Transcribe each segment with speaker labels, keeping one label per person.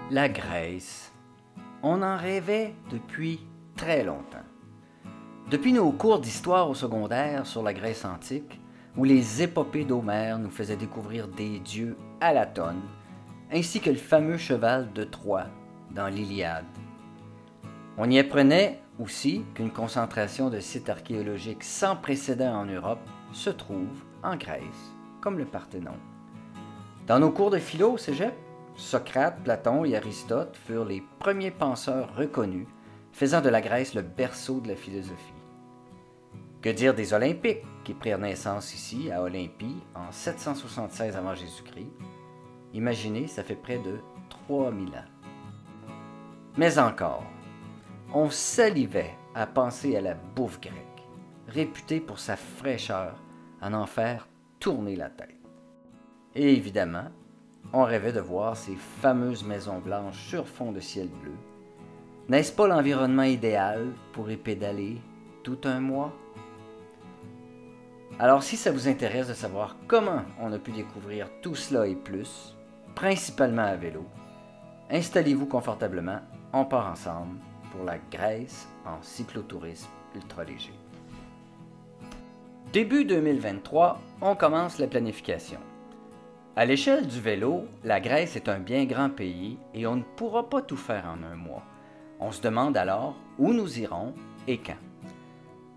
Speaker 1: La Grèce. On en rêvait depuis très longtemps. Depuis nos cours d'histoire au secondaire sur la Grèce antique, où les épopées d'Homère nous faisaient découvrir des dieux à la tonne, ainsi que le fameux cheval de Troie dans l'Iliade. On y apprenait aussi qu'une concentration de sites archéologiques sans précédent en Europe se trouve en Grèce, comme le Parthénon. Dans nos cours de philo au cégep, Socrate, Platon et Aristote furent les premiers penseurs reconnus, faisant de la Grèce le berceau de la philosophie. Que dire des Olympiques, qui prirent naissance ici, à Olympie, en 776 avant Jésus-Christ? Imaginez, ça fait près de 3000 ans. Mais encore, on salivait à penser à la bouffe grecque, réputée pour sa fraîcheur, à en faire tourner la tête. Et évidemment, on rêvait de voir ces fameuses maisons blanches sur fond de ciel bleu. N'est-ce pas l'environnement idéal pour y pédaler tout un mois? Alors si ça vous intéresse de savoir comment on a pu découvrir tout cela et plus, principalement à vélo, installez-vous confortablement, on part ensemble pour la Grèce en cyclotourisme ultra léger. Début 2023, on commence la planification. À l'échelle du vélo, la Grèce est un bien grand pays et on ne pourra pas tout faire en un mois. On se demande alors où nous irons et quand.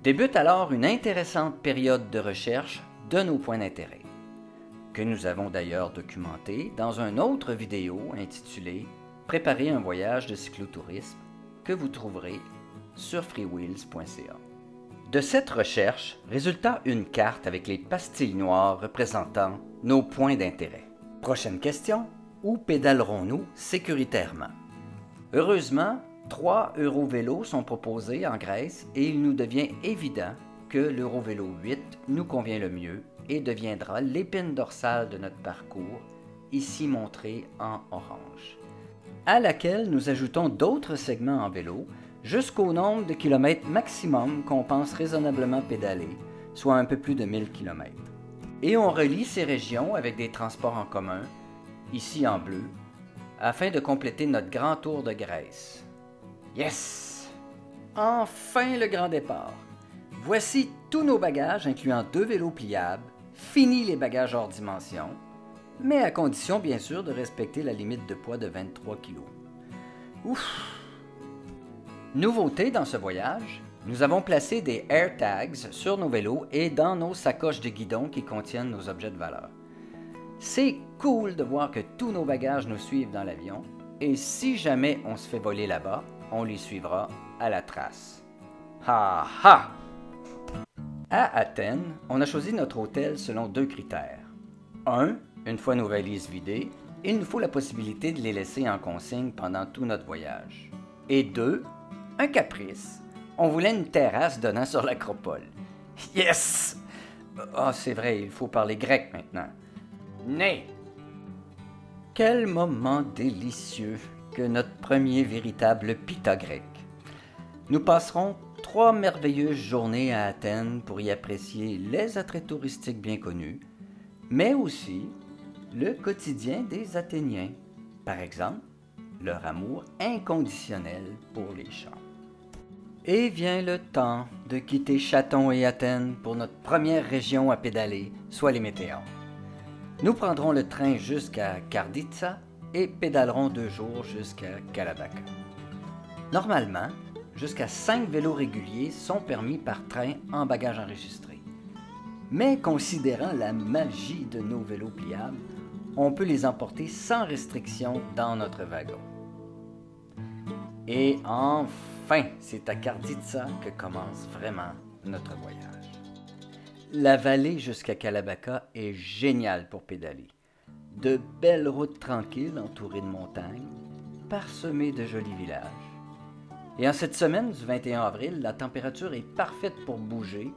Speaker 1: Débute alors une intéressante période de recherche de nos points d'intérêt, que nous avons d'ailleurs documenté dans une autre vidéo intitulée « Préparer un voyage de cyclotourisme » que vous trouverez sur freewheels.ca. De cette recherche résulta une carte avec les pastilles noires représentant nos points d'intérêt. Prochaine question, où pédalerons-nous sécuritairement? Heureusement, 3 Eurovélos sont proposés en Grèce et il nous devient évident que l'Eurovélo 8 nous convient le mieux et deviendra l'épine dorsale de notre parcours, ici montré en orange, à laquelle nous ajoutons d'autres segments en vélo jusqu'au nombre de kilomètres maximum qu'on pense raisonnablement pédaler, soit un peu plus de 1000 km. Et on relie ces régions avec des transports en commun, ici en bleu, afin de compléter notre grand tour de Grèce. Yes! Enfin le grand départ! Voici tous nos bagages, incluant 2 vélos pliables, fini les bagages hors dimension, mais à condition bien sûr de respecter la limite de poids de 23 kg. Ouf! Nouveauté dans ce voyage, nous avons placé des AirTags sur nos vélos et dans nos sacoches de guidon qui contiennent nos objets de valeur. C'est cool de voir que tous nos bagages nous suivent dans l'avion et si jamais on se fait voler là-bas, on les suivra à la trace. Ha ha! À Athènes, on a choisi notre hôtel selon 2 critères. 1. Une fois nos valises vidées, il nous faut la possibilité de les laisser en consigne pendant tout notre voyage. Et 2. Un caprice. On voulait une terrasse donnant sur l'acropole. Yes! Ah, c'est vrai, il faut parler grec maintenant. Né! Quel moment délicieux que notre premier véritable pita grec. Nous passerons 3 merveilleuses journées à Athènes pour y apprécier les attraits touristiques bien connus, mais aussi le quotidien des Athéniens. Par exemple, leur amour inconditionnel pour les chats. Et vient le temps de quitter Chaton et Athènes pour notre première région à pédaler, soit les météores. Nous prendrons le train jusqu'à Karditsa et pédalerons 2 jours jusqu'à Kalabaka. Normalement, jusqu'à 5 vélos réguliers sont permis par train en bagages enregistrés. Mais considérant la magie de nos vélos pliables, on peut les emporter sans restriction dans notre wagon. Et enfin, c'est à Karditsa que commence vraiment notre voyage. La vallée jusqu'à Kalabaka est géniale pour pédaler. De belles routes tranquilles entourées de montagnes, parsemées de jolis villages. Et en cette semaine du 21 avril, la température est parfaite pour bouger.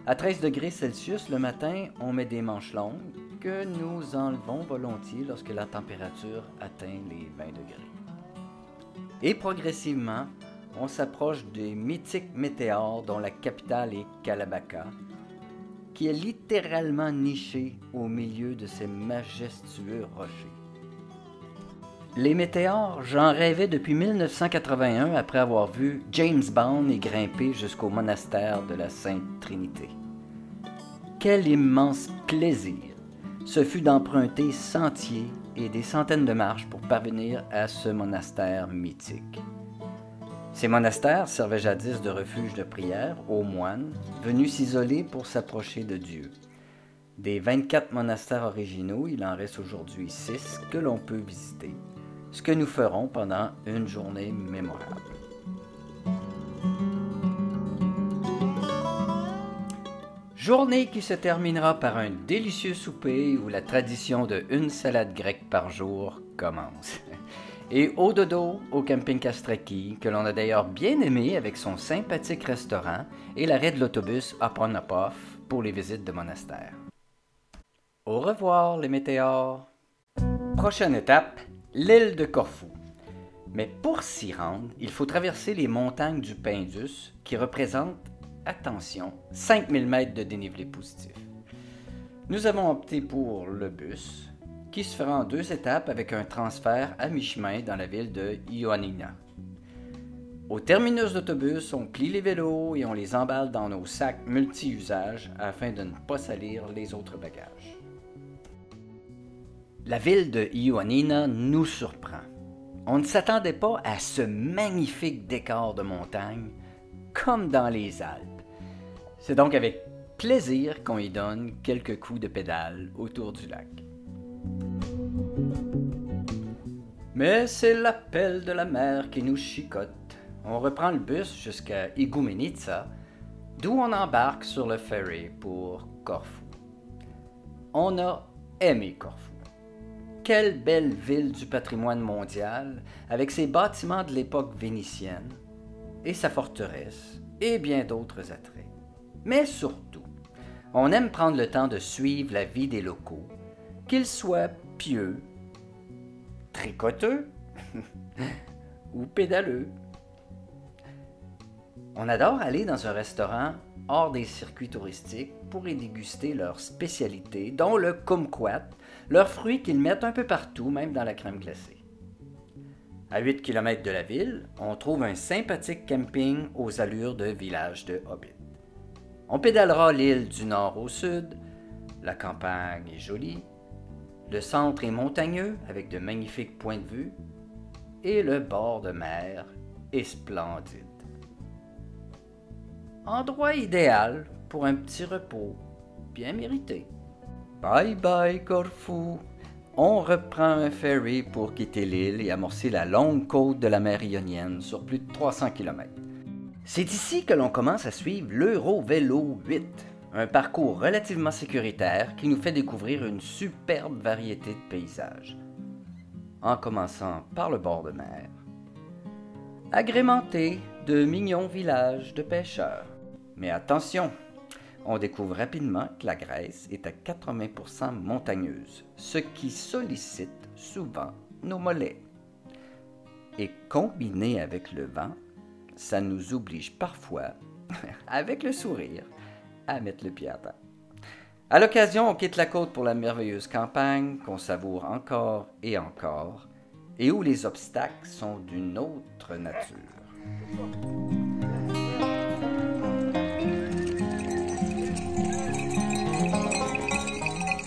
Speaker 1: À 13 degrés Celsius le matin, on met des manches longues que nous enlevons volontiers lorsque la température atteint les 20 degrés. Et progressivement, on s'approche des mythiques météores dont la capitale est Kalabaka, qui est littéralement nichée au milieu de ces majestueux rochers. Les météores, j'en rêvais depuis 1981 après avoir vu James Bond y grimper jusqu'au monastère de la Sainte Trinité. Quel immense plaisir ce fut d'emprunter sentiers et des centaines de marches pour parvenir à ce monastère mythique. Ces monastères servaient jadis de refuge de prière aux moines venus s'isoler pour s'approcher de Dieu. Des 24 monastères originaux, il en reste aujourd'hui 6 que l'on peut visiter, ce que nous ferons pendant une journée mémorable. Journée qui se terminera par un délicieux souper où la tradition de une salade grecque par jour commence. Et au dodo au camping Castraki, que l'on a d'ailleurs bien aimé avec son sympathique restaurant et l'arrêt de l'autobus Up-on-Up-Off pour les visites de monastères. Au revoir les météores! Prochaine étape, l'île de Corfou. Mais pour s'y rendre, il faut traverser les montagnes du Pindus qui représentent, attention, 5000 mètres de dénivelé positif. Nous avons opté pour le bus, qui se fera en 2 étapes avec un transfert à mi-chemin dans la ville de Ioannina. Au terminus d'autobus, on plie les vélos et on les emballe dans nos sacs multi-usages afin de ne pas salir les autres bagages. La ville de Ioannina nous surprend. On ne s'attendait pas à ce magnifique décor de montagne, comme dans les Alpes. C'est donc avec plaisir qu'on y donne quelques coups de pédale autour du lac. Mais c'est l'appel de la mer qui nous chicote. On reprend le bus jusqu'à Igoumenitsa, d'où on embarque sur le ferry pour Corfou. On a aimé Corfou. Quelle belle ville du patrimoine mondial, avec ses bâtiments de l'époque vénitienne, et sa forteresse, et bien d'autres attraits. Mais surtout, on aime prendre le temps de suivre la vie des locaux, qu'ils soient pieux, tricoteux ou pédaleux. On adore aller dans un restaurant hors des circuits touristiques pour y déguster leurs spécialités, dont le kumquat, leurs fruits qu'ils mettent un peu partout, même dans la crème glacée. À 8 km de la ville, on trouve un sympathique camping aux allures de village de Hobbit. On pédalera l'île du nord au sud, la campagne est jolie, le centre est montagneux avec de magnifiques points de vue et le bord de mer est splendide. Endroit idéal pour un petit repos bien mérité. Bye bye Corfou! On reprend un ferry pour quitter l'île et amorcer la longue côte de la mer Ionienne sur plus de 300 km. C'est ici que l'on commence à suivre l'Eurovélo 8, un parcours relativement sécuritaire qui nous fait découvrir une superbe variété de paysages. En commençant par le bord de mer, agrémenté de mignons villages de pêcheurs. Mais attention! On découvre rapidement que la Grèce est à 80% montagneuse, ce qui sollicite souvent nos mollets. Et combiné avec le vent, ça nous oblige parfois, avec le sourire, à mettre le pied à terre. À l'occasion, on quitte la côte pour la merveilleuse campagne qu'on savoure encore et où les obstacles sont d'une autre nature.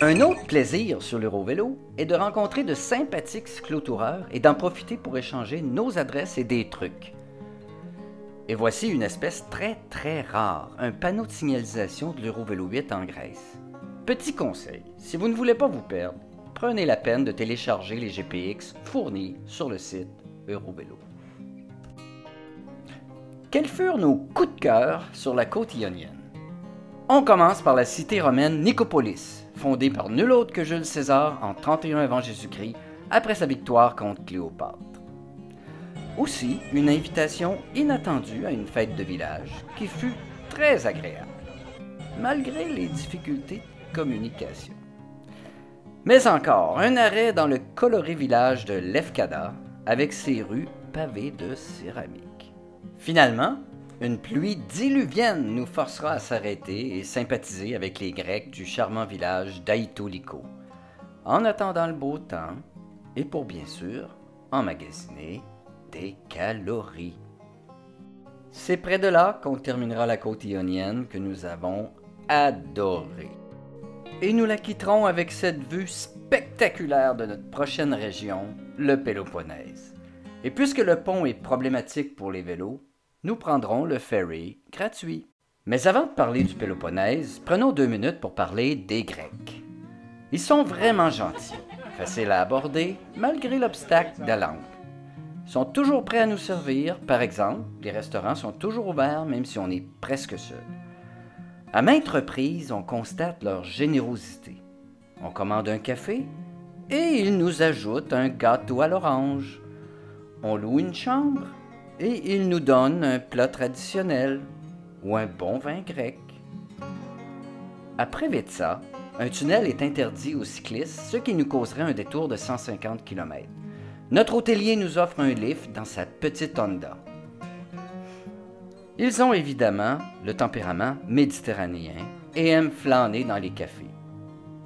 Speaker 1: Un autre plaisir sur l'Eurovélo est de rencontrer de sympathiques cyclotoureurs et d'en profiter pour échanger nos adresses et des trucs. Et voici une espèce très rare, un panneau de signalisation de l'Eurovélo 8 en Grèce. Petit conseil, si vous ne voulez pas vous perdre, prenez la peine de télécharger les GPX fournis sur le site Eurovélo. Quels furent nos coups de cœur sur la côte ionienne? On commence par la cité romaine Nicopolis, fondée par nul autre que Jules César en 31 avant Jésus-Christ, après sa victoire contre Cléopâtre. Aussi, une invitation inattendue à une fête de village qui fut très agréable, malgré les difficultés de communication. Mais encore, un arrêt dans le coloré village de Lefkada, avec ses rues pavées de céramique. Finalement, une pluie diluvienne nous forcera à s'arrêter et sympathiser avec les Grecs du charmant village d'Aitoliko, en attendant le beau temps et pour bien sûr emmagasiner des calories. C'est près de là qu'on terminera la côte ionienne que nous avons adorée. Et nous la quitterons avec cette vue spectaculaire de notre prochaine région, le Péloponnèse. Et puisque le pont est problématique pour les vélos, nous prendrons le ferry gratuit. Mais avant de parler du Péloponnèse, prenons 2 minutes pour parler des Grecs. Ils sont vraiment gentils, faciles à aborder, malgré l'obstacle de la langue. Ils sont toujours prêts à nous servir, par exemple, les restaurants sont toujours ouverts même si on est presque seul. À maintes reprises, on constate leur générosité. On commande un café et ils nous ajoutent un gâteau à l'orange. On loue une chambre et ils nous donnent un plat traditionnel ou un bon vin grec. Après Vetsa, un tunnel est interdit aux cyclistes, ce qui nous causerait un détour de 150 km. Notre hôtelier nous offre un lift dans sa petite Honda. Ils ont évidemment le tempérament méditerranéen et aiment flâner dans les cafés,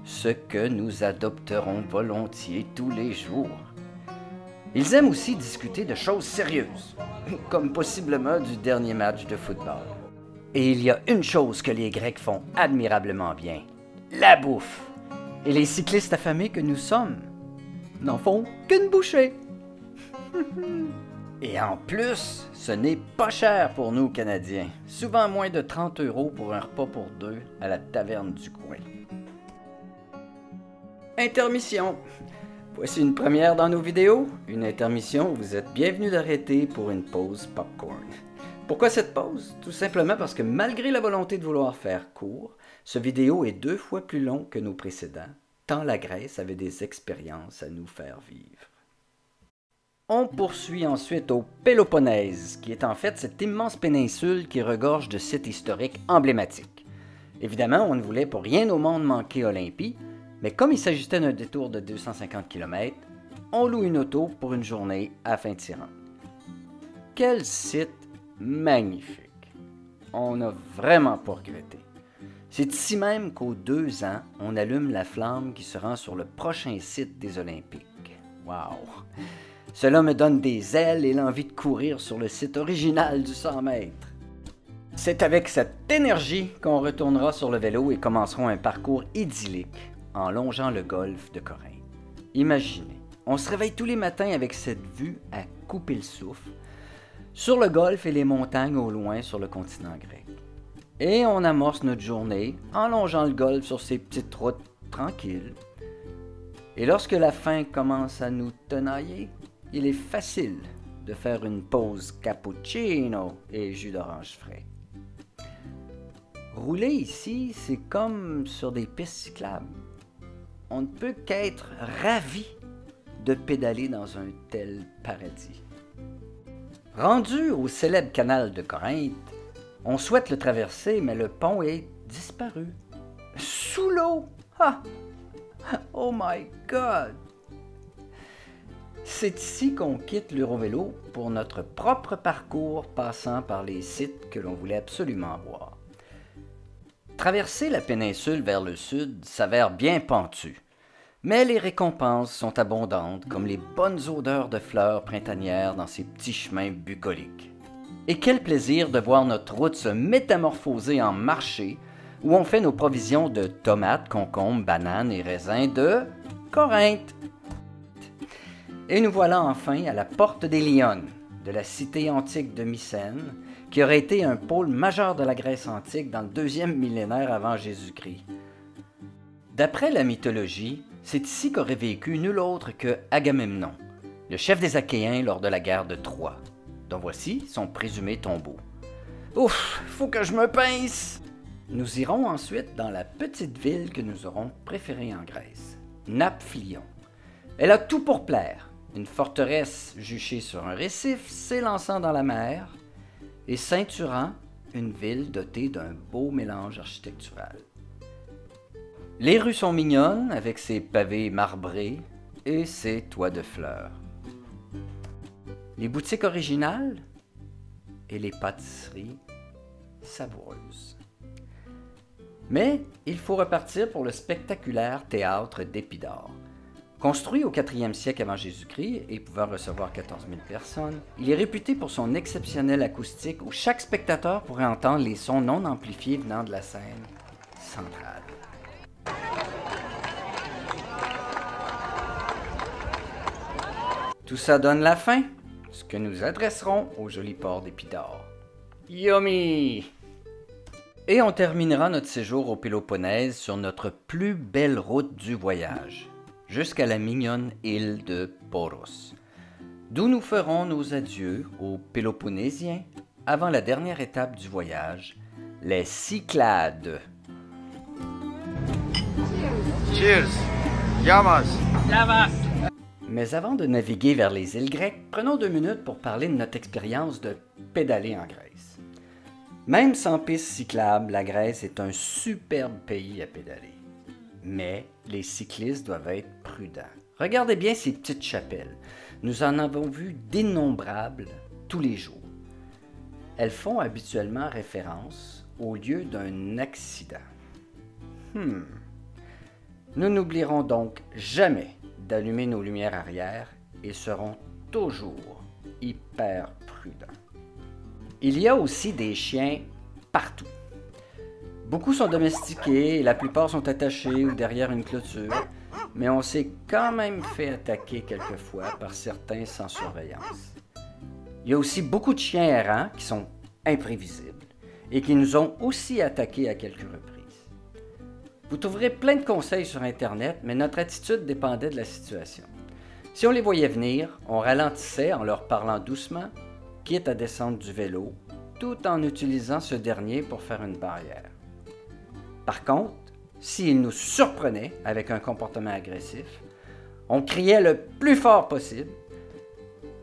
Speaker 1: ce que nous adopterons volontiers tous les jours. Ils aiment aussi discuter de choses sérieuses, comme possiblement du dernier match de football. Et il y a une chose que les Grecs font admirablement bien, la bouffe. Et les cyclistes affamés que nous sommes n'en font qu'une bouchée. Et en plus, ce n'est pas cher pour nous Canadiens, souvent moins de 30 € pour un repas pour 2 à la taverne du coin. Intermission. Voici une première dans nos vidéos. Une intermission où vous êtes bienvenus d'arrêter pour une pause popcorn. Pourquoi cette pause? Tout simplement parce que malgré la volonté de vouloir faire court, ce vidéo est 2 fois plus long que nos précédents, tant la Grèce avait des expériences à nous faire vivre. On poursuit ensuite au Péloponnèse, qui est en fait cette immense péninsule qui regorge de sites historiques emblématiques. Évidemment, on ne voulait pour rien au monde manquer Olympie, mais comme il s'agissait d'un détour de 250 km, on loue une auto pour une journée afin de s'y rendre. Quel site magnifique! On n'a vraiment pas regretté. C'est ici même qu'aux 2 ans, on allume la flamme qui se rend sur le prochain site des Olympiques. Wow! Cela me donne des ailes et l'envie de courir sur le site original du 100 mètres. C'est avec cette énergie qu'on retournera sur le vélo et commencerons un parcours idyllique en longeant le golfe de Corinthe. Imaginez, on se réveille tous les matins avec cette vue à couper le souffle sur le golfe et les montagnes au loin sur le continent grec. Et on amorce notre journée en longeant le golfe sur ces petites routes tranquilles. Et lorsque la faim commence à nous tenailler, il est facile de faire une pause cappuccino et jus d'orange frais. Rouler ici, c'est comme sur des pistes cyclables. On ne peut qu'être ravi de pédaler dans un tel paradis. Rendu au célèbre canal de Corinthe, on souhaite le traverser, mais le pont est disparu. Sous l'eau! Ah! Oh my God! C'est ici qu'on quitte l'Eurovélo pour notre propre parcours passant par les sites que l'on voulait absolument voir. Traverser la péninsule vers le sud s'avère bien pentu, mais les récompenses sont abondantes comme les bonnes odeurs de fleurs printanières dans ces petits chemins bucoliques. Et quel plaisir de voir notre route se métamorphoser en marché où on fait nos provisions de tomates, concombres, bananes et raisins de Corinthe. Et nous voilà enfin à la porte des Lyones, de la cité antique de Mycène, qui aurait été un pôle majeur de la Grèce antique dans le 2e millénaire avant Jésus-Christ. D'après la mythologie, c'est ici qu'aurait vécu nul autre que Agamemnon, le chef des Achéens lors de la guerre de Troie, dont voici son présumé tombeau. Ouf, faut que je me pince! Nous irons ensuite dans la petite ville que nous aurons préférée en Grèce, Nafplion. Elle a tout pour plaire, une forteresse juchée sur un récif s'élançant dans la mer et ceinturant une ville dotée d'un beau mélange architectural. Les rues sont mignonnes avec ses pavés marbrés et ses toits de fleurs. Les boutiques originales et les pâtisseries savoureuses. Mais il faut repartir pour le spectaculaire théâtre d'Épidore, Construit au 4e siècle avant Jésus-Christ et pouvant recevoir 14 000 personnes, il est réputé pour son exceptionnelle acoustique où chaque spectateur pourrait entendre les sons non amplifiés venant de la scène centrale. Tout ça donne la fin, ce que nous adresserons au joli port d'Épidore. Yummy! Et on terminera notre séjour au Péloponnèse sur notre plus belle route du voyage, jusqu'à la mignonne île de Poros, d'où nous ferons nos adieux aux Péloponnésiens avant la dernière étape du voyage, les Cyclades.
Speaker 2: Cheers! Yamas!
Speaker 3: Yamas!
Speaker 1: Mais avant de naviguer vers les îles grecques, prenons 2 minutes pour parler de notre expérience de pédaler en Grèce. Même sans piste cyclable, la Grèce est un superbe pays à pédaler. Mais les cyclistes doivent être prudents. Regardez bien ces petites chapelles. Nous en avons vu d'innombrables tous les jours. Elles font habituellement référence au lieu d'un accident. Nous n'oublierons donc jamais d'allumer nos lumières arrière et serons toujours hyper prudents. Il y a aussi des chiens partout. Beaucoup sont domestiqués et la plupart sont attachés ou derrière une clôture, mais on s'est quand même fait attaquer quelquefois par certains sans surveillance. Il y a aussi beaucoup de chiens errants qui sont imprévisibles et qui nous ont aussi attaqués à quelques reprises. Vous trouverez plein de conseils sur Internet, mais notre attitude dépendait de la situation. Si on les voyait venir, on ralentissait en leur parlant doucement, quitte à descendre du vélo, tout en utilisant ce dernier pour faire une barrière. Par contre, s'ils nous surprenaient avec un comportement agressif, on criait le plus fort possible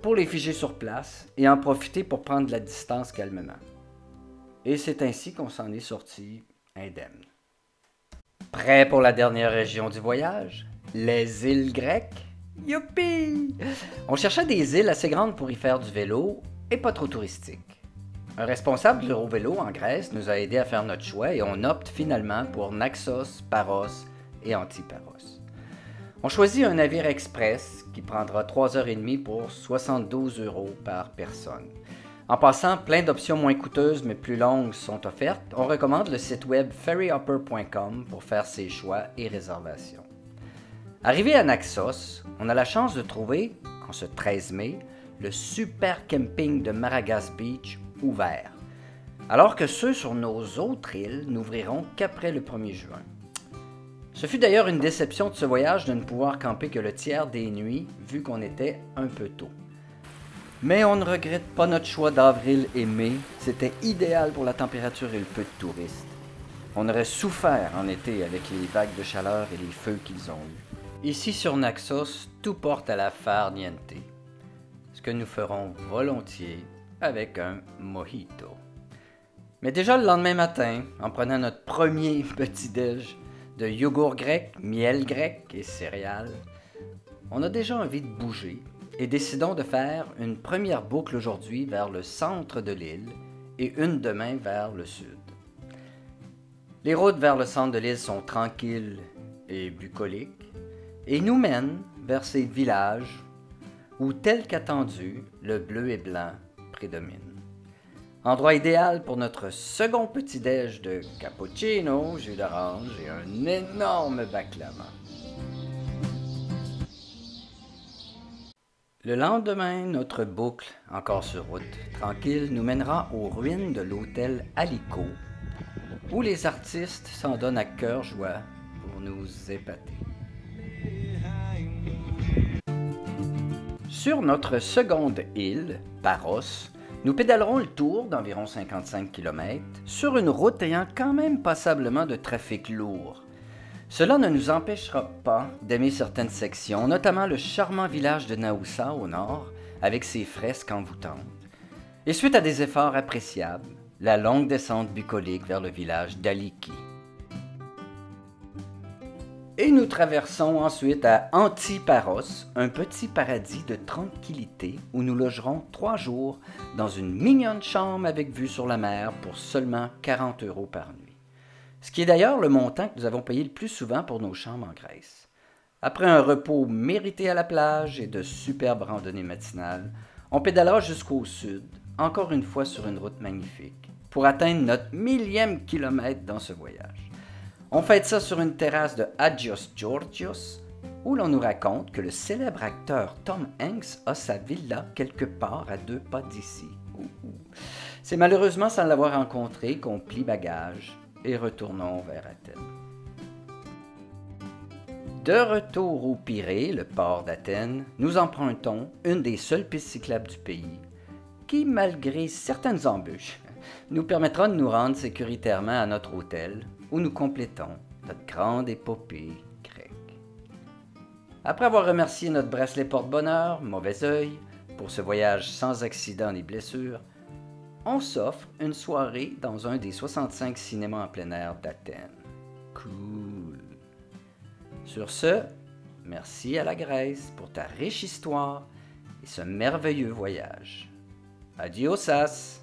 Speaker 1: pour les figer sur place et en profiter pour prendre de la distance calmement. Et c'est ainsi qu'on s'en est sorti indemne. Prêt pour la dernière région du voyage? Les îles grecques? Youpi! On cherchait des îles assez grandes pour y faire du vélo et pas trop touristiques. Un responsable de l'Eurovélo en Grèce nous a aidés à faire notre choix et on opte finalement pour Naxos, Paros et Antiparos. On choisit un navire express qui prendra 3h30 pour 72 € par personne. En passant, plein d'options moins coûteuses mais plus longues sont offertes. On recommande le site web ferryhopper.com pour faire ses choix et réservations. Arrivé à Naxos, on a la chance de trouver, en ce 13 mai, le super camping de Maragas Beach ouvert, alors que ceux sur nos autres îles n'ouvriront qu'après le 1er juin. Ce fut d'ailleurs une déception de ce voyage de ne pouvoir camper que le tiers des nuits, vu qu'on était un peu tôt. Mais on ne regrette pas notre choix d'avril et mai, c'était idéal pour la température et le peu de touristes. On aurait souffert en été avec les vagues de chaleur et les feux qu'ils ont eus. Ici sur Naxos, tout porte à la farniente, ce que nous ferons volontiers avec un mojito. Mais déjà le lendemain matin, en prenant notre premier petit-déj de yogourt grec, miel grec et céréales, on a déjà envie de bouger et décidons de faire une première boucle aujourd'hui vers le centre de l'île et une demain vers le sud. Les routes vers le centre de l'île sont tranquilles et bucoliques et nous mènent vers ces villages où, tel qu'attendu, le bleu et blanc prédomine. Endroit idéal pour notre second petit-déj de cappuccino, jus d'orange et un énorme baklava. Le lendemain, notre boucle, encore sur route tranquille, nous mènera aux ruines de l'hôtel Alico, où les artistes s'en donnent à cœur joie pour nous épater. Sur notre seconde île, Paros, nous pédalerons le tour d'environ 55 km sur une route ayant quand même passablement de trafic lourd. Cela ne nous empêchera pas d'aimer certaines sections, notamment le charmant village de Naoussa au nord, avec ses fresques envoûtantes. Et suite à des efforts appréciables, la longue descente bucolique vers le village d'Aliki. Et nous traversons ensuite à Antiparos, un petit paradis de tranquillité où nous logerons 3 jours dans une mignonne chambre avec vue sur la mer pour seulement 40 € par nuit. Ce qui est d'ailleurs le montant que nous avons payé le plus souvent pour nos chambres en Grèce. Après un repos mérité à la plage et de superbes randonnées matinales, on pédalera jusqu'au sud, encore une fois sur une route magnifique, pour atteindre notre 1000e kilomètre dans ce voyage. On fête ça sur une terrasse de Agios Georgios, où l'on nous raconte que le célèbre acteur Tom Hanks a sa villa quelque part à 2 pas d'ici. C'est malheureusement sans l'avoir rencontré qu'on plie bagages et retournons vers Athènes. De retour au Pirée, le port d'Athènes, nous empruntons une des seules pistes cyclables du pays, qui, malgré certaines embûches, nous permettra de nous rendre sécuritairement à notre hôtel, où nous complétons notre grande épopée grecque. Après avoir remercié notre bracelet porte-bonheur, Mauvais Œil, pour ce voyage sans accident ni blessure, on s'offre une soirée dans un des 65 cinémas en plein air d'Athènes. Cool! Sur ce, merci à la Grèce pour ta riche histoire et ce merveilleux voyage. Adiosas!